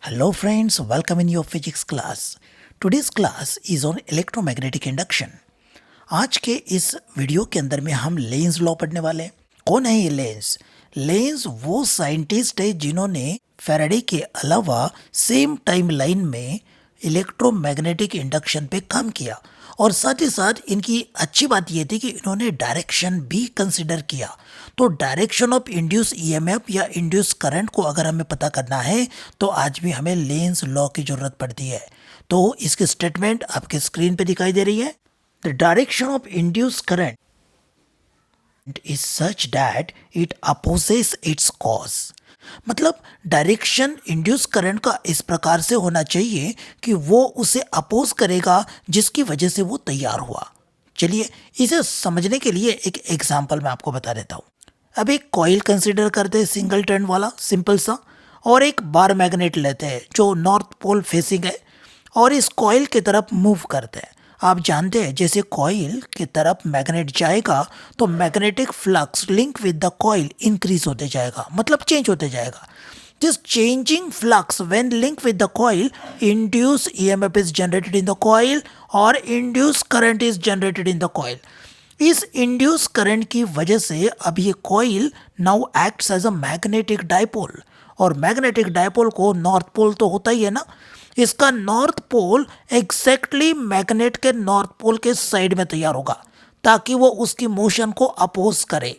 Hello friends, welcome in your physics class. Today's class is on electromagnetic induction. आज के इस video के अंदर में हम लेंस लॉ पढ़ने वाले हैं. कौन है ये लेंस? लेंस वो साइंटिस्ट है जिन्होंने फैराडे के अलावा सेम टाइम लाइन में इलेक्ट्रोमैग्नेटिक इंडक्शन पे काम किया और साथ ही साथ इनकी अच्छी बात ये थी कि इन्होंने डायरेक्शन भी कंसिडर किया. तो डायरेक्शन ऑफ इंड्यूस ईएमएफ या इंड्यूस करंट को अगर हमें पता करना है तो आज भी हमें लेंस लॉ की ज़रूरत पड़ती है. तो इसकी स्टेटमेंट आपके स्क्रीन पे दिखाई दे रही है. The direction of induce current is such that it opposes its cause. मतलब डायरेक्शन इंड्यूस करंट का इस प्रकार से होना चाहिए कि वो उसे अपोज करेगा जिसकी वजह से वो तैयार हुआ. चलिए इसे समझने के लिए एक एग्जांपल मैं आपको बता देता हूँ. अब एक कॉइल कंसीडर करते हैं सिंगल टर्न वाला सिंपल सा, और एक बार मैग्नेट लेते हैं जो नॉर्थ पोल फेसिंग है और इस कॉइल की तरफ मूव करते हैं. आप जानते हैं जैसे कॉइल की तरफ मैग्नेट जाएगा तो magnetic flux link with the coil increase होते जाएगा, मतलब चेंज होते जाएगा. This changing flux when link with the coil induce EMF is generated in the coil और induce current is generated in the coil. इस induce current की वजह से अब ये coil now acts as a magnetic dipole, और magnetic dipole को north pole तो होता ही है ना, इसका नॉर्थ पोल एग्जैक्टली मैग्नेट के नॉर्थ पोल के साइड में तैयार होगा ताकि वो उसकी मोशन को अपोज करे.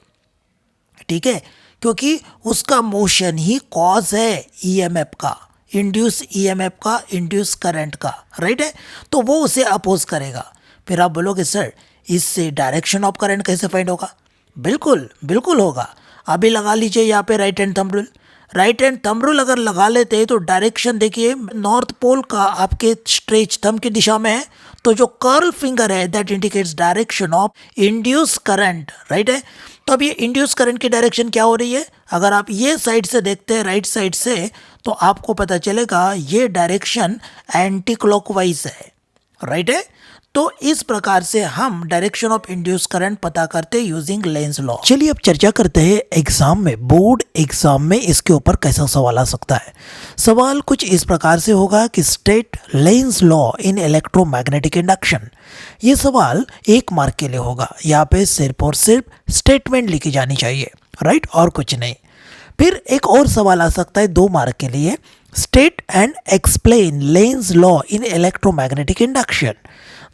ठीक है, क्योंकि उसका मोशन ही कॉज है ईएमएफ का, इंड्यूस ईएमएफ का, इंड्यूस करंट का, राइट है. तो वो उसे अपोज करेगा. फिर आप बोलोगे सर इससे डायरेक्शन ऑफ करंट कैसे फाइंड होगा? बिल्कुल बिल्कुल होगा. अभी लगा लीजिए यहाँ पे right hand thumb rule. Right hand thumb rule अगर लगा लेते हैं तो डायरेक्शन देखिए नॉर्थ पोल का आपके स्ट्रेच थंब की दिशा में है, तो जो कर्ल फिंगर है that indicates direction of induce current, right है. तो अब ये इंड्यूस करंट की डायरेक्शन क्या हो रही है? अगर आप ये साइड से देखते हैं राइट साइड से तो आपको पता चलेगा ये डायरेक्शन एंटी क्लॉकवाइज है, राइट है. तो इस प्रकार से हम डायरेक्शन ऑफ इंड्यूस करंट पता करते हैं यूजिंग लेंस लॉ. चलिए अब चर्चा करते हैं एग्जाम में, बोर्ड एग्जाम में इसके ऊपर कैसा सवाल आ सकता है. सवाल कुछ इस प्रकार से होगा कि state Lenz law in electromagnetic induction. ये सवाल 1 मार्क के लिए होगा. यहाँ पे सिर्फ और सिर्फ स्टेटमेंट लिखी जानी चाहिए, राइट, और कुछ नहीं. फिर एक और सवाल आ सकता है 2 मार्क के लिए, state and explain Lenz law in electromagnetic induction.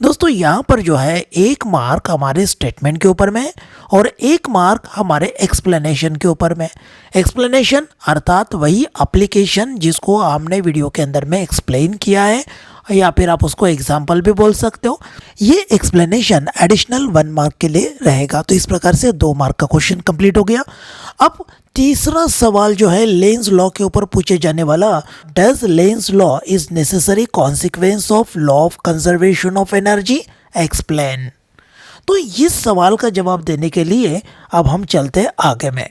दोस्तों यहाँ पर जो है 1 मार्क हमारे स्टेटमेंट के ऊपर में और 1 मार्क हमारे एक्सप्लेनेशन के ऊपर में. एक्सप्लेनेशन अर्थात वही एप्लीकेशन जिसको हमने वीडियो के अंदर में एक्सप्लेन किया है, या फिर आप उसको एग्जाम्पल भी बोल सकते हो. ये एक्सप्लेनेशन एडिशनल 1 मार्क के लिए रहेगा. तो इस प्रकार से 2 मार्क का क्वेश्चन कंप्लीट हो गया. अब तीसरा सवाल जो है लेंस लॉ के ऊपर पूछे जाने वाला, does lens law is necessary consequence of law of conservation of energy, explain. तो इस सवाल का जवाब देने के लिए अब हम चलते हैं आगे में.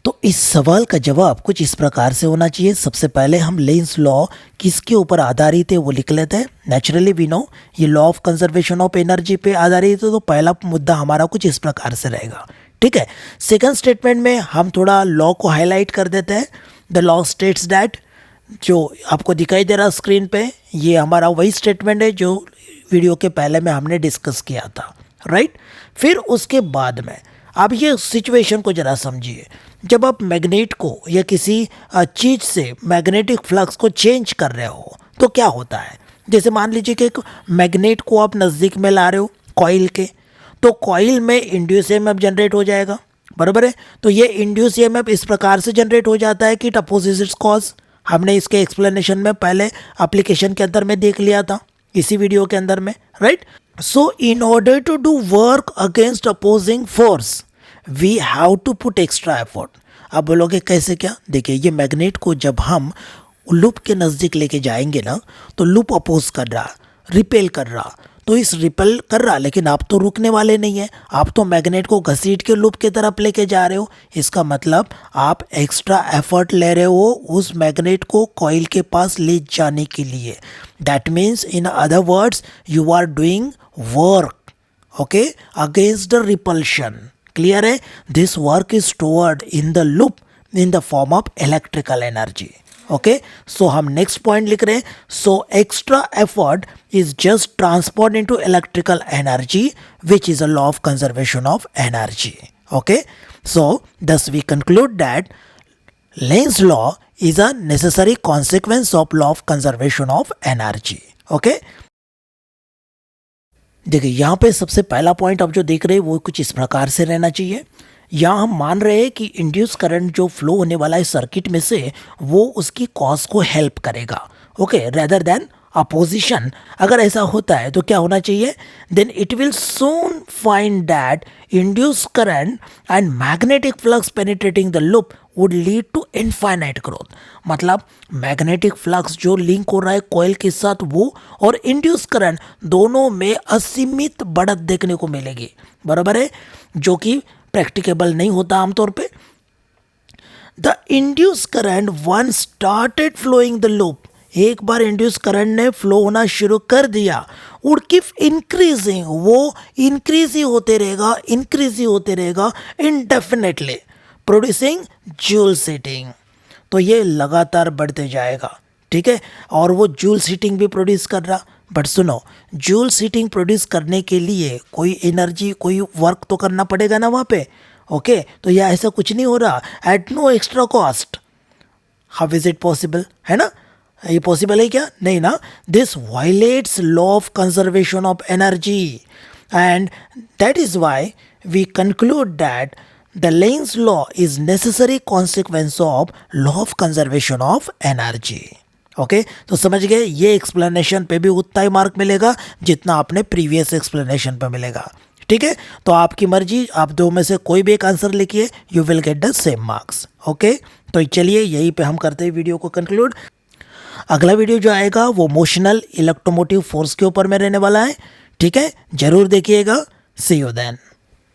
तो इस सवाल का जवाब कुछ इस प्रकार से होना चाहिए. सबसे पहले हम लेंस लॉ किसके ऊपर आधारित है वो लिख लेते हैं. नेचुरली वी नो ये law of conservation of energy पे आधारित है, तो पहला मुद्दा हमारा कुछ इस प्रकार से रहेगा. ठीक है. सेकंड स्टेटमेंट में हम थोड़ा लॉ को हाईलाइट कर देते हैं. द लॉ स्टेट्स दैट, जो आपको दिखाई दे रहा स्क्रीन पे, ये हमारा वही स्टेटमेंट है जो वीडियो के पहले में हमने डिस्कस किया था, राइट. फिर उसके बाद में आप ये सिचुएशन को ज़रा समझिए. जब आप मैग्नेट को या किसी चीज़ से मैग्नेटिक फ्लक्स को चेंज कर रहे हो तो क्या होता है. जैसे मान लीजिए कि एक मैग्नेट को आप नज़दीक में ला रहे हो कॉइल के, तो कॉइल में इंड्यूस ईएमएफ जनरेट हो जाएगा, बराबर है. तो ये इंड्यूस ईएमएफ इस प्रकार से जनरेट हो जाता है कि इट अपोजेस इट्स कॉज. हमने इसके एक्सप्लेनेशन में पहले एप्लीकेशन के अंदर में देख लिया था इसी वीडियो के अंदर में, right. So in order to do work against opposing force we have to put extra effort. आप बोलोगे कैसे क्या? देखिए ये मैग्नेट को जब हम लूप के नज़दीक लेके जाएंगे ना तो लूप अपोज कर रहा, रिपेल कर रहा, तो इस रिपेल कर रहा, लेकिन आप तो रुकने वाले नहीं है. आप तो मैग्नेट को घसीट के लूप की तरफ लेके जा रहे हो. इसका मतलब आप एक्स्ट्रा एफर्ट ले रहे हो उस मैग्नेट को कॉइल के पास ले जाने के लिए. That means in other words you are doing work, okay, against the repulsion. Clear है? This work is stored in the loop in the form of electrical energy. Okay, so हम next point लिख रहे हैं, so extra effort is just transport into electrical energy which is a law of conservation of energy. Okay, so thus we conclude that Lenz's law is a necessary consequence of law of conservation of energy. Okay. देखिए यहाँ पे सबसे पहला point आप जो देख रहे हैं वो कुछ इस प्रकार से रहना चाहिए. यहाँ हम मान रहे हैं कि इंड्यूस करंट जो फ्लो होने वाला है सर्किट में से वो उसकी कॉज को हेल्प करेगा. Okay, rather than opposition. अगर ऐसा होता है तो क्या होना चाहिए, then it will soon find that induced current and magnetic flux penetrating the loop would lead to infinite growth. मतलब मैग्नेटिक फ्लक्स जो लिंक हो रहा है कॉइल के साथ वो और इंड्यूस करंट दोनों में असीमित बढ़त देखने को मिलेगी. बराबर है, जो कि प्रैक्टिकेबल नहीं होता आमतौर पे. The induced current once started flowing the loop, एक बार इंड्यूस करंट ने फ्लो होना शुरू कर दिया, वुड कीप इंक्रीजिंग, वो इंक्रीज ही होते रहेगा इनडेफिनेटली, प्रोड्यूसिंग जूल्स हीटिंग. तो ये लगातार बढ़ते जाएगा. ठीक है, और वो जूल्स हीटिंग भी प्रोड्यूस कर रहा. बट सुनो, जूल्स हीटिंग प्रोड्यूस करने के लिए कोई एनर्जी, कोई वर्क तो करना पड़ेगा ना वहाँ पे. ओके, तो यह ऐसा कुछ नहीं हो रहा at no extra cost. How is it possible, है ना, ये पॉसिबल है क्या, नहीं ना. This violates law of conservation of energy and that is why we conclude that the Lenz law is necessary consequence of law of conservation of energy. Okay, तो समझ गए, ये एक्सप्लेनेशन पे भी उतना ही मार्क मिलेगा जितना आपने प्रीवियस एक्सप्लेनेशन पे मिलेगा. ठीक है, तो आपकी मर्जी, आप दो में से कोई भी एक आंसर लिखिए, you will get the same marks. Okay, तो चलिए यहीं पे हम करते हैं वीडियो को कंक्लूड. अगला वीडियो जो आएगा वो मोशनल इलेक्ट्रोमोटिव फोर्स के ऊपर में रहने वाला है. ठीक है, जरूर देखिएगा. सी यू देन.